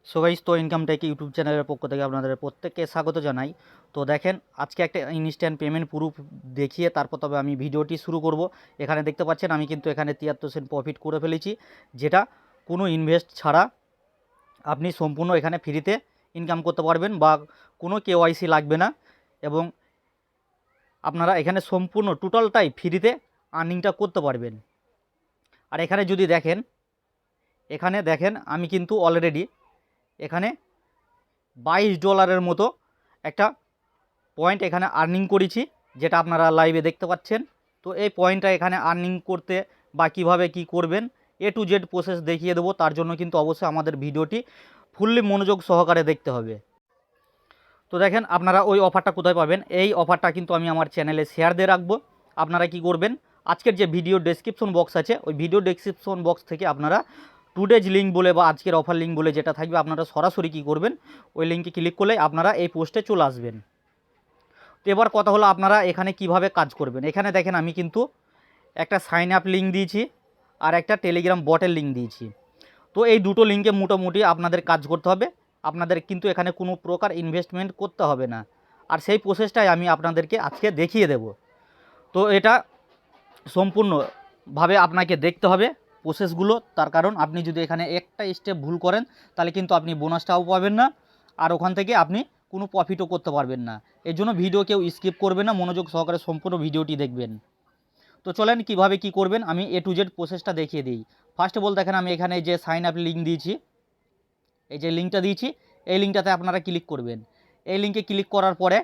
So guys, তো income take YouTube চ্যানেলের পক্ষ থেকে আপনাদের প্রত্যেককে স্বাগত জানাই। তো দেখেন, আজকে একটা ইনস্ট্যান্ট পেমেন্ট প্রুফ দেখিয়ে তারপর তবে আমি ভিডিওটি শুরু করব। এখানে দেখতে পাচ্ছেন আমি কিন্তু এখানে 73 সেন্ট প্রফিট করে ফেলেছি, যেটা কোনো ইনভেস্ট ছাড়া আপনি সম্পূর্ণ এখানে ফ্রিতে ইনকাম করতে পারবেন বা কোনো কেওয়াইসি লাগবে না, এবং আপনারা এখানে সম্পূর্ণ টোটালটাই ফ্রিতে আর্নিংটা করতে পারবেন। আর এখানে যদি দেখেন, এখানে দেখেন আমি কিন্তু অলরেডি এখানে $22 মতো একটা পয়েন্ট এখানে আর্নিং করেছি, যেটা আপনারা লাইভে দেখতে পাচ্ছেন। তো এই পয়েন্টটা এখানে আর্নিং করতে বা কিভাবে কি করবেন A to Z প্রসেস দেখিয়ে দেবো। তার জন্য কিন্তু অবশ্যই আমাদের ভিডিওটি ফুললি মনোযোগ সহকারে দেখতে হবে। তো দেখেন, আপনারা ওই অফারটা কোথায় পাবেন? এই অফারটা কিন্তু আমি আমার চ্যানেলে শেয়ার দিয়ে রাখবো। আপনারা কি করবেন, আজকের যে ভিডিও ডেসক্রিপশন বক্স আছে, ওই ভিডিও ডেসক্রিপশন বক্স থেকে আপনারা টুডেজ লিঙ্ক বলে বা আজকের অফার লিঙ্ক বলে যেটা থাকবে, আপনারা সরাসরি কি করবেন, ওই লিঙ্কে ক্লিক করলে আপনারা এই পোস্টে চলে আসবেন। তো এবার কথা হলো আপনারা এখানে কিভাবে কাজ করবেন। এখানে দেখেন আমি কিন্তু একটা সাইন আপ লিঙ্ক দিয়েছি আর একটা টেলিগ্রাম বটের লিঙ্ক দিয়েছি। তো এই দুটো লিঙ্কে মোটামুটি আপনাদের কাজ করতে হবে। আপনাদের কিন্তু এখানে কোনো প্রকার ইনভেস্টমেন্ট করতে হবে না, আর সেই প্রসেসটাই আমি আপনাদেরকে আজকে দেখিয়ে দেব। তো এটা সম্পূর্ণভাবে আপনাকে দেখতে হবে প্রসেসগুলো, তার কারণ আপনি যদি এখানে একটা স্টেপ ভুল করেন তাহলে কিন্তু আপনি বোনাসটাও পাবেন না, আর ওখান থেকে আপনি কোনো প্রফিটও করতে পারবেন না। এর জন্য ভিডিও কেউ স্কিপ করবেন না, মনোযোগ সহকারে সম্পূর্ণ ভিডিওটি দেখবেন। তো চলেন কিভাবে কি করবেন আমি A to Z প্রসেসটা দেখিয়ে দিই। ফার্স্ট অফ অল দেখেন, আমি এখানে যে সাইন আপ লিঙ্ক দিয়েছি, এই যে লিঙ্কটা দিয়েছি, এই লিঙ্কটাতে আপনারা ক্লিক করবেন। এই লিঙ্কে ক্লিক করার পরে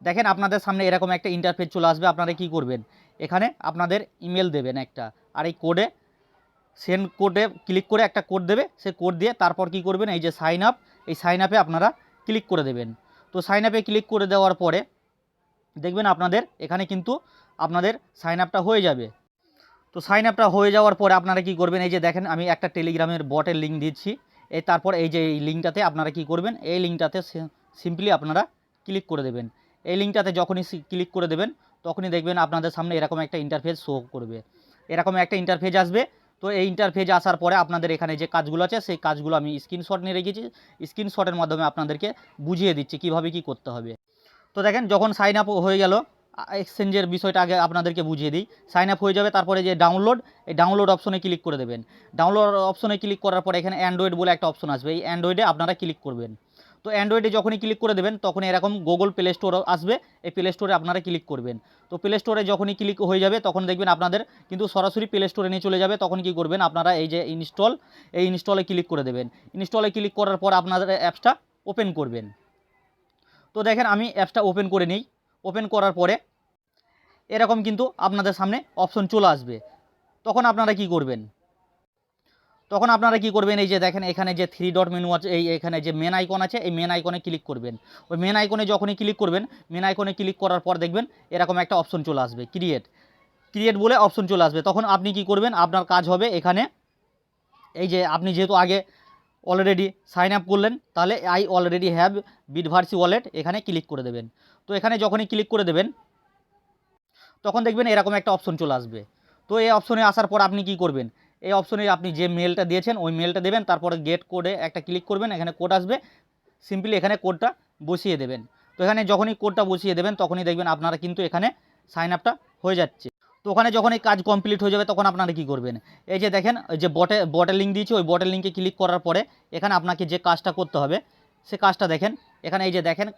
দেখেন আপনাদের সামনে এরকম একটা ইন্টারফেস চলে আসবে। আপনারা কি করবেন, এখানে আপনাদের ইমেল দেবেন একটা, আর এই কোডে সেন্ড কোডে ক্লিক করে একটা কোড দেবে, সে কোড দিয়ে তারপর কি করবেন, এই যে সাইন আপ, এই সাইন আপে আপনারা ক্লিক করে দেবেন। তো সাইন আপে ক্লিক করে দেওয়ার পরে দেখবেন আপনাদের এখানে কিন্তু আপনাদের সাইন আপটা হয়ে যাবে। তো সাইন আপটা হয়ে যাওয়ার পরে আপনারা কি করবেন, এই যে দেখেন আমি একটা টেলিগ্রামের বটের লিঙ্ক দিচ্ছি। এই তারপর এই যে এই লিঙ্কটাতে আপনারা কি করবেন, এই লিঙ্কটাতে সিম্পলি আপনারা ক্লিক করে দেবেন। এই লিঙ্কটাতে যখনই ক্লিক করে দেবেন তখনই দেখবেন আপনাদের সামনে এরকম একটা ইন্টারফেস শো করবে, এরকম একটা ইন্টারফেস আসবে। তো এই ইন্টারফেস আসার পরে আপনাদের এখানে যে কাজগুলো আছে সেই কাজগুলো আমি স্ক্রিনশট নিয়ে রেখেছি, স্ক্রিনশটের মাধ্যমে আপনাদেরকে বুঝিয়ে দিচ্ছি কিভাবে কি করতে হবে। তো দেখেন, যখন সাইন আপ হয়ে গেল, এক্সচেঞ্জের বিষয়টা আগে আপনাদেরকে বুঝিয়ে দিই। সাইন আপ হয়ে যাবে, তারপরে যে ডাউনলোড, এই ডাউনলোড অপশনে ক্লিক করে দেবেন। ডাউনলোড অপশনে ক্লিক করার পরে এখানে অ্যান্ড্রয়েড বলে একটা অপশন আসবে, এই অ্যান্ড্রয়েডে আপনারা ক্লিক করবেন। তো অ্যান্ড্রয়েডে যখনই ক্লিক করে দেবেন তখন এরকম গুগল প্লে স্টোর আসবে, এই প্লে স্টোরে আপনারা ক্লিক করবেন। তো প্লে স্টোরে যখনই ক্লিক হয়ে যাবে তখন দেখবেন আপনাদের কিন্তু সরাসরি প্লে স্টোরে নিয়ে চলে যাবে। তখন কি করবেন, আপনারা এই যে ইনস্টল, এই ইনস্টলে ক্লিক করে দেবেন। ইনস্টলে ক্লিক করার পর আপনাদের অ্যাপসটা ওপেন করবেন। তো দেখেন আমি অ্যাপসটা ওপেন করে নিই। ওপেন করার পরে এরকম কিন্তু আপনাদের সামনে অপশন চলে আসবে। তখন আপনারা কি করবেন, এই যে দেখেন এখানে যে থ্রি ডট মেনু আছে, এই এখানে যে মেন আইকন আছে, এই মেন আইকনে ক্লিক করবেন। ওই মেন আইকনে যখনই ক্লিক করবেন, মেন আইকনে ক্লিক করার পর দেখবেন এরকম একটা অপশন চলে আসবে, ক্রিয়েট বলে অপশন চলে আসবে। তখন আপনি কি করবেন, আপনার কাজ হবে এখানে, এই যে আপনি যেহেতু আগে অলরেডি সাইন আপ করলেন, তাহলে আই অলরেডি হ্যাভ বিটভার্সি ওয়ালেট এখানে ক্লিক করে দেবেন। তো এখানে যখনই ক্লিক করে দেবেন তখন দেখবেন এরকম একটা অপশন চলে আসবে। তো এই অপশনে আসার পর আপনি কি করবেন, এই অপশনে আপনি যে মেলটা দিয়েছেন ওই মেলটা দেবেন, তারপরে গেট কোডে একটা ক্লিক করবেন, এখানে কোড আসবে, সিম্পলি এখানে কোডটা বসিয়ে দেবেন। তো এখানে যখনই কোডটা বসিয়ে দেবেন তখনই দেখবেন আপনারা কিন্তু এখানে সাইন আপটা হয়ে যাচ্ছে। তো ওখানে যখন এই কাজ কমপ্লিট হয়ে যাবে তখন আপনারা কি করবেন, এই যে দেখেন যে বটের লিঙ্ক দিয়েছি, ওই বটের লিঙ্কে ক্লিক করার পরে এখানে আপনাকে যে কাজটা করতে হবে সে কাজটা দেখেন, এখানে এই যে দেখেন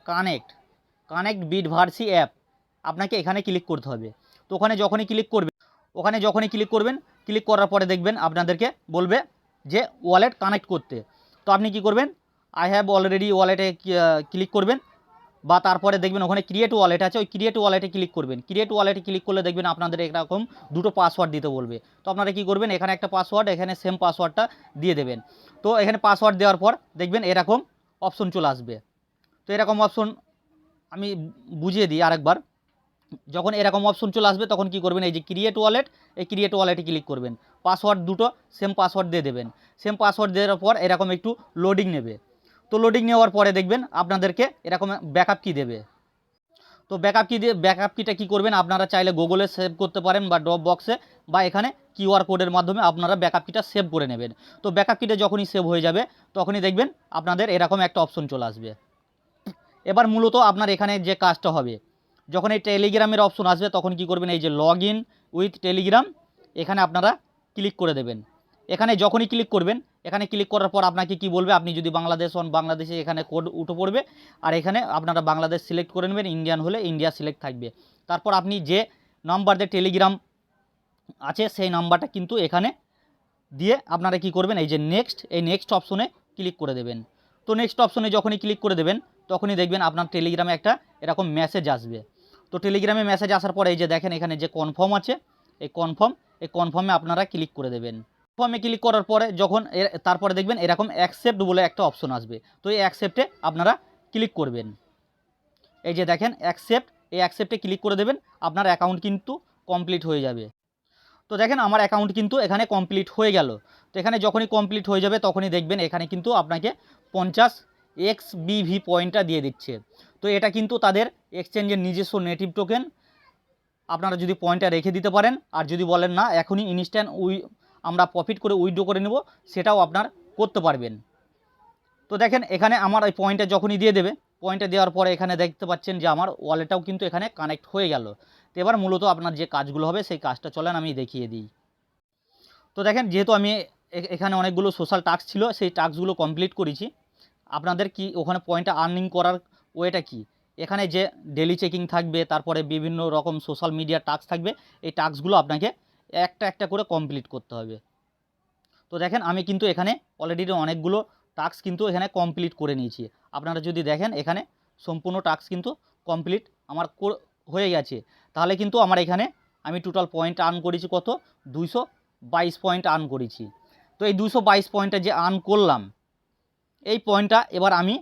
কানেক্ট বিটভার্সি অ্যাপ, আপনাকে এখানে ক্লিক করতে হবে। তো ওখানে যখনই ক্লিক করবেন, ক্লিক করার পরে দেখবেন আপনাদেরকে বলবে যে ওয়ালেট কানেক্ট করতে। তো আপনি কি করবেন, আই হ্যাভ অলরেডি ওয়ালেটে ক্লিক করবেন, বা তারপরে দেখবেন ওখানে ক্রিয়েট ওয়ালেট আছে, ওই ক্রিয়েট ওয়ালেটে ক্লিক করবেন। ক্রিয়েট ওয়ালেটে ক্লিক করলে দেখবেন আপনাদের এরকম দুটো পাসওয়ার্ড দিতে বলবে। তো আপনারা কি করবেন, এখানে একটা পাসওয়ার্ড, এখানে সেম পাসওয়ার্ডটা দিয়ে দেবেন। তো এখানে পাসওয়ার্ড দেওয়ার পর দেখবেন এরকম অপশন চলে আসবে। তো এরকম অপশন আমি বুঝিয়ে দিই আরেকবার। যখন এরকম অপশন চলে আসবে তখন কি করবেন, এই যে ক্রিয়েট ওয়ালেট, এই ক্রিয়েট ওয়ালেটে ক্লিক করবেন। পাসওয়ার্ড দুটো সেম পাসওয়ার্ড দিয়ে দেবেন। সেম পাসওয়ার্ড দেওয়ার পর এরকম একটু লোডিং নেবে। তো লোডিং নেওয়ার পরে দেখবেন আপনাদেরকে এরকম ব্যাকআপ কি দেবে। তো তো ব্যাকআপ কিটা কী করবেন, আপনারা চাইলে গুগলে সেভ করতে পারেন বা ড্রপ বক্সে, বা এখানে কিউআর কোডের মাধ্যমে আপনারা ব্যাকআপ কিটা সেভ করে নেবেন। তো ব্যাকআপ কিটা যখনই সেভ হয়ে যাবে তখনই দেখবেন আপনাদের এরকম একটা অপশন চলে আসবে। এবার মূলত আপনার এখানে যে কাজটা হবে, যখন এই টেলিগ্রামের অপশন আসবে তখন কি করবেন, এই যে লগ ইন উইথ টেলিগ্রাম, এখানে আপনারা ক্লিক করে দেবেন। এখানে যখনই ক্লিক করবেন, এখানে ক্লিক করার পর আপনাকে কি বলবে, আপনি যদি বাংলাদেশ হন বাংলাদেশে এখানে কোড উঠে পড়বে, আর এখানে আপনারা বাংলাদেশ সিলেক্ট করে নেবেন, ইন্ডিয়ান হলে ইন্ডিয়া সিলেক্ট থাকবে। তারপর আপনি যে নাম্বার দিয়ে টেলিগ্রাম আছে সেই নাম্বারটা কিন্তু এখানে দিয়ে আপনারা কি করবেন, এই যে নেক্সট অপশনে ক্লিক করে দেবেন। তো নেক্সট অপশনে যখনই ক্লিক করে দেবেন তখনই দেখবেন আপনার টেলিগ্রামে একটা এরকম মেসেজ আসবে। তো টেলিগ্রামে মেসেজ আসার পরে এই যে দেখেন এখানে যে কনফার্ম আছে, এই কনফার্মে আপনারা ক্লিক করে দেবেন। কনফার্মে ক্লিক করার পরে যখন তারপরে দেখবেন এরকম অ্যাকসেপ্ট বলে একটা অপশন আসবে। তো এই অ্যাকসেপ্টে আপনারা ক্লিক করবেন। এই যে দেখেন এই অ্যাকসেপ্টে ক্লিক করে দেবেন, আপনার অ্যাকাউন্ট কিন্তু কমপ্লিট হয়ে যাবে। তো দেখেন আমার অ্যাকাউন্ট কিন্তু এখানে কমপ্লিট হয়ে গেল। তো এখানে যখনই কমপ্লিট হয়ে যাবে তখনই দেখবেন এখানে কিন্তু আপনাকে 50 XBV পয়েন্টটা দিয়ে দিচ্ছে। তো এটা কিন্তু তাদের এক্সচেঞ্জের নিজস্ব নেটিভ টোকেন। আপনারা যদি পয়েন্টটা রেখে দিতে পারেন, আর যদি বলেন না এখনই ইনস্ট্যান্ট আমরা প্রফিট করে উইথড্র করে নেব, সেটাও আপনার করতে পারবেন। তো দেখেন এখানে আমার এই পয়েন্টটা যখনই দিয়ে দেবে, পয়েন্টটা দেওয়ার পরে এখানে দেখতে পাচ্ছেন যে আমার ওয়ালেটটাও কিন্তু এখানে কানেক্ট হয়ে গেল। তো এবার মূলত আপনার যে কাজগুলো হবে সেই কাজটা চলেন আমি দেখিয়ে দিই। তো দেখেন যেহেতু আমি এখানে অনেকগুলো সোশ্যাল টাস্ক ছিল, সেই টাস্কগুলো কমপ্লিট করেছি। আপনাদের কি ওখানে পয়েন্টটা আর্নিং করার ওয়েটা কি, এখানে যে ডেলি চেকিং থাকবে, তারপরে বিভিন্ন রকম সোশ্যাল মিডিয়া টাস্ক থাকবে, এই টাস্কগুলো আপনাকে একটা একটা করে কমপ্লিট করতে হবে। তো দেখেন আমি কিন্তু এখানে অলরেডি অনেকগুলো টাস্ক কিন্তু এখানে কমপ্লিট করে নিয়েছি। আপনারা যদি দেখেন এখানে সম্পূর্ণ টাস্ক কিন্তু কমপ্লিট আমার হয়ে গেছে। তাহলে কিন্তু আমার এখানে আমি টোটাল পয়েন্ট আর্ন করেছি কত, 222 পয়েন্ট আর্ন করেছি। তো এই 222 পয়েন্টটা যে আর্ন করলাম, এই পয়েন্টটা এবার আমি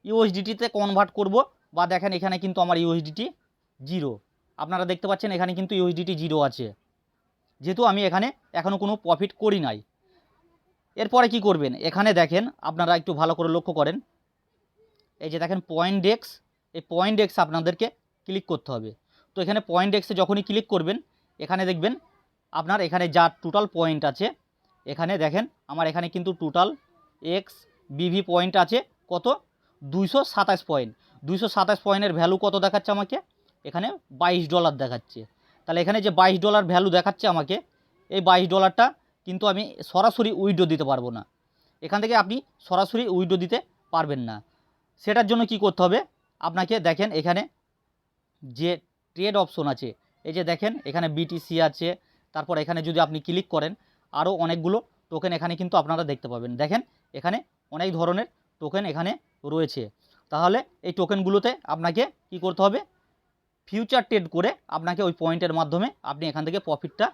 ইউএসডিটিতে কনভার্ট করব। বা দেখেন এখানে কিন্তু আমার ইউএসডিটি 0, আপনারা দেখতে পাচ্ছেন এখানে কিন্তু ইউএসডিটি 0 আছে, যেহেতু আমি এখানে এখনও কোনো প্রফিট করি নাই। এরপরে কি করবেন, এখানে দেখেন আপনারা একটু ভালো করে লক্ষ্য করেন, এই যে দেখেন পয়েন্ট ডেক্স, এই পয়েন্ট ডেক্স আপনাদেরকে ক্লিক করতে হবে। তো এখানে পয়েন্ট ডেক্সে যখনই ক্লিক করবেন, এখানে দেখবেন আপনার এখানে যা টোটাল পয়েন্ট আছে, এখানে দেখেন আমার এখানে কিন্তু টোটাল XBV পয়েন্ট আছে কত, 227 পয়েন্ট। 227 পয়েন্টের ভ্যালু কত দেখাচ্ছে আমাকে, এখানে $22 দেখাচ্ছে। তাহলে এখানে যে $22 ভ্যালু দেখাচ্ছে আমাকে, এই $22টা কিন্তু আমি সরাসরি উইথড্র দিতে পারবো না। এখান থেকে আপনি সরাসরি উইথড্র দিতে পারবেন না। সেটার জন্য কি করতে হবে, আপনাকে দেখেন এখানে যে ট্রেড অপশন আছে, এই যে দেখেন এখানে BTC আছে, তারপর এখানে যদি আপনি ক্লিক করেন আরও অনেকগুলো টোকেন এখানে কিন্তু আপনারা দেখতে পাবেন। দেখেন এখানে অনেক ধরনের টোকেন এখানে রয়েছে। তাহলে এই টোকেনগুলোতে আপনাকে কি করতে হবে, ফিউচার ট্রেড করে আপনাকে ওই পয়েন্টের মাধ্যমে আপনি এখান থেকে প্রফিটটা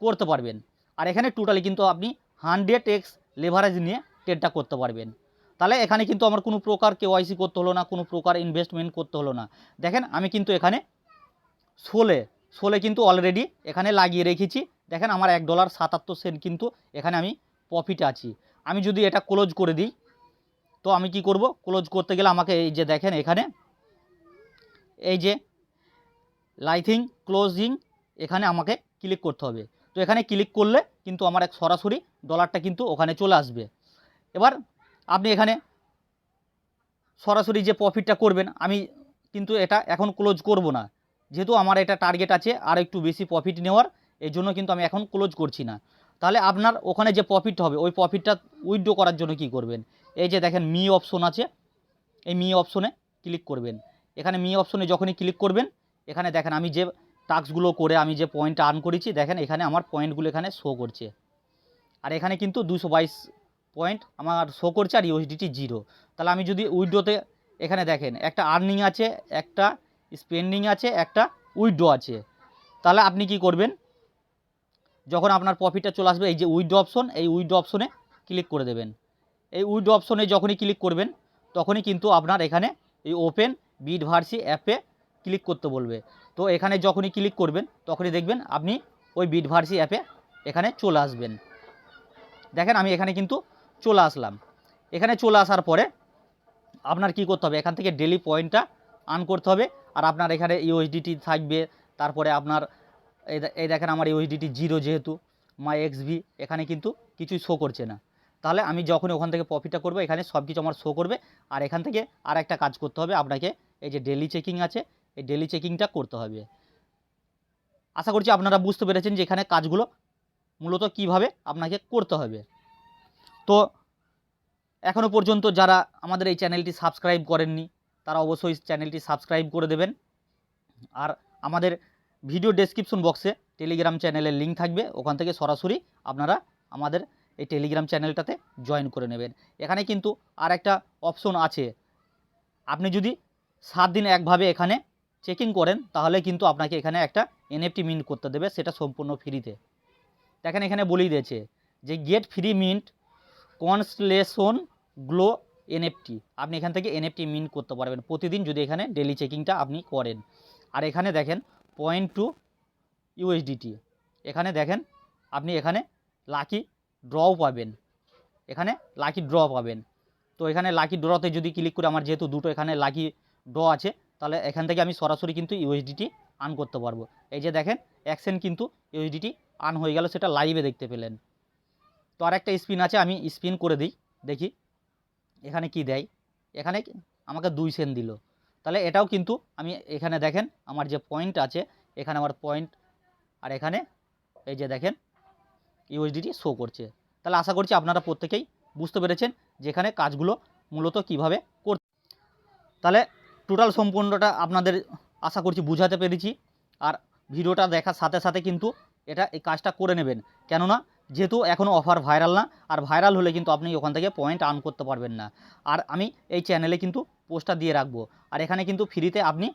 করতে পারবেন। আর এখানে টোটালি কিন্তু আপনি 100x লেভারেজ নিয়ে ট্রেডটা করতে পারবেন। তাহলে এখানে কিন্তু আমার কোনো প্রকার KYC করতে হলো না, কোনো প্রকার ইনভেস্টমেন্ট করতে হলো না। দেখেন আমি কিন্তু এখানে 16 কিন্তু অলরেডি এখানে লাগিয়ে রেখেছি। দেখেন আমার $1.77 কিন্তু এখানে আমি প্রফিটে আছি। আমি যদি এটা ক্লোজ করে দিই, তো আমি কি করব, ক্লোজ করতে গেলে আমাকে এই যে দেখেন এখানে এই যে লাইথিং ক্লোজিং, এখানে আমাকে ক্লিক করতে হবে। তো এখানে ক্লিক করলে কিন্তু আমার এক সরাসরি ডলারটা কিন্তু ওখানে চলে আসবে। এবার আপনি এখানে সরাসরি যে প্রফিটটা করবেন, আমি কিন্তু এটা এখন ক্লোজ করব না, যেহেতু আমার এটা টার্গেট আছে আর একটু বেশি প্রফিট নেওয়ার, এই জন্য কিন্তু আমি এখন ক্লোজ করছি না। তাহলে আপনার ওখানে যে প্রফিট হবে ওই প্রফিটটা উইথড্র করার জন্য কি করবেন, এই যে দেখেন মি অপশন আছে, এই মি অপশনে ক্লিক করবেন। এখানে মি অপশনে যখনই ক্লিক করবেন, এখানে দেখেন আমি যে টাস্কগুলো করে আমি যে পয়েন্ট আর্ন করেছি, দেখেন এখানে আমার পয়েন্টগুলো এখানে শো করছে। আর এখানে কিন্তু 222 পয়েন্ট আমার শো করছে আর ইউএসডিটি 0। তাহলে আমি যদি উইথড্রোতে, এখানে দেখেন একটা আর্নিং আছে, একটা স্পেন্ডিং আছে, একটা উইথড্রো আছে। তাহলে আপনি কি করবেন, যখন আপনার প্রফিটটা চলে আসবে এই যে উইথড্রো অপশন, এই উইথড্রো অপশনে ক্লিক করে দেবেন। এই উইথড্রো অপশনে যখনই ক্লিক করবেন তখনই কিন্তু আপনার এখানে এই ওপেন বিটভার্সি অ্যাপে ক্লিক করতে বলবে। তো এখানে যখনই ক্লিক করবেন তখনই দেখবেন আপনি ওই বিটভার্সি অ্যাপে এখানে চলে আসবেন। দেখেন আমি এখানে কিন্তু চলে আসলাম। এখানে চলে আসার পরে আপনার কি করতে হবে, এখান থেকে ডেলি পয়েন্টটা আর্ন করতে হবে। আর আপনার এখানে ইউএসডিটি থাকবে, তারপরে আপনার এই দেখেন আমার ইউএসডিটি 0 যেহেতু মাই এক্সভি এখানে কিন্তু কিছুই শো করছে না। তাহলে আমি যখন ওখান থেকে প্রফিটটা করবো এখানে সব কিছু আমার শো করবে। আর এখান থেকে আর একটা কাজ করতে হবে আপনাকে, এই যে ডেলি চেকিং আছে এই ডেলি চেকিংটা করতে হবে। আশা করছি আপনারা বুঝতে পেরেছেন যে এখানে কাজগুলো মূলত কিভাবে আপনাকে করতে হবে। তো এখনও পর্যন্ত যারা আমাদের এই চ্যানেলটি সাবস্ক্রাইব করেননি তারা অবশ্যই চ্যানেলটি সাবস্ক্রাইব করে দেবেন। আর আমাদের ভিডিও ডেসক্রিপশন বক্সে টেলিগ্রাম চ্যানেলের লিঙ্ক থাকবে, ওখান থেকে সরাসরি আপনারা আমাদের এই টেলিগ্রাম চ্যানেলটাতে জয়েন করে নেবেন। এখানে কিন্তু আর একটা অপশন আছে, আপনি যদি 7 দিন একভাবে এখানে চেকিং করেন তাহলে কিন্তু আপনাকে এখানে একটা এনএফটি মিন্ট করতে দেবে, সেটা সম্পূর্ণ ফ্রিতে। দেখেন এখানে বলেই দিয়েছে যে gate free mint constellation glow NFT, আপনি এখান থেকে এনএফটি মিন্ট করতে পারবেন প্রতিদিন যদি এখানে ডেলি চেকিংটা আপনি করেন। আর এখানে দেখেন 0.2 ইউএসডিটি, এখানে দেখেন আপনি এখানে লাকি ড্রও পাবেন, এখানে লাকি ড্র পাবেন। তো এখানে লাকি ড্রতে যদি ক্লিক করে, আমার যেহেতু দুটো এখানে লাকি ড্র আছে, তাহলে এখান থেকে আমি সরাসরি কিন্তু ইউএসডিটি আর্ন করতে পারবো। এই যে দেখেন অ্যাকশন কিন্তু ইউএসডিটি আর্ন হয়ে গেল, সেটা লাইভে দেখতে পেলেন। তো আর একটা স্পিন আছে, আমি স্পিন করে দিই দেখি এখানে কি দেয়। এখানে আমাকে 2 সেন্ট দিল, তাহলে এটাও কিন্তু আমি এখানে দেখেন আমার যে পয়েন্ট আছে এখানে আমার পয়েন্ট, আর এখানে এই যে দেখেন ইউএসডিটি শো করছে। তাহলে আশা করছি আপনারা প্রত্যেকেই বুঝতে পেরেছেন যে এখানে কাজগুলো মূলত কিভাবে করতে। তাহলে টোটাল সম্পূর্ণটা আপনাদের আশা করছি বুঝাতে পেরেছি। আর ভিডিওটা দেখার সাথে সাথে কিন্তু এই কাজটা করে নেবেন, কেননা যেহেতু এখনও অফার ভাইরাল না, আর ভাইরাল হলে কিন্তু আপনি ওখান থেকে পয়েন্ট আর্ন করতে পারবেন না। আর আমি এই চ্যানেলে কিন্তু পোস্টটা দিয়ে রাখবো, আর এখানে কিন্তু ফ্রিতে আপনি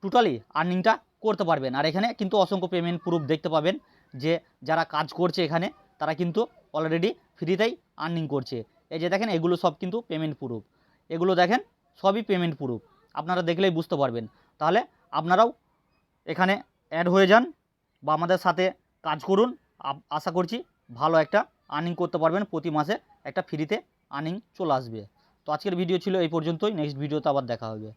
টোটালি আর্নিংটা করতে পারবেন। আর এখানে কিন্তু অসংখ্য পেমেন্ট প্রুফ দেখতে পাবেন যে যারা কাজ করছে এখানে তারা কিন্তু অলরেডি ফ্রিতেই আর্নিং করছে। এই যে দেখেন এগুলো সব কিন্তু পেমেন্ট প্রুফ, এগুলো দেখেন সবই পেমেন্ট প্রুফ, আপনারা দেখলেই বুঝতে পারবেন। তাহলে আপনারাও এখানে অ্যাড হয়ে যান বা আমাদের সাথে কাজ করুন, আশা করছি ভালো একটা আর্নিং করতে পারবেন, প্রতি মাসে একটা ফ্রিতে আর্নিং চলে আসবে। তো আজকের ভিডিও ছিল এই পর্যন্তই, নেক্সট ভিডিওতে আবার দেখা হবে।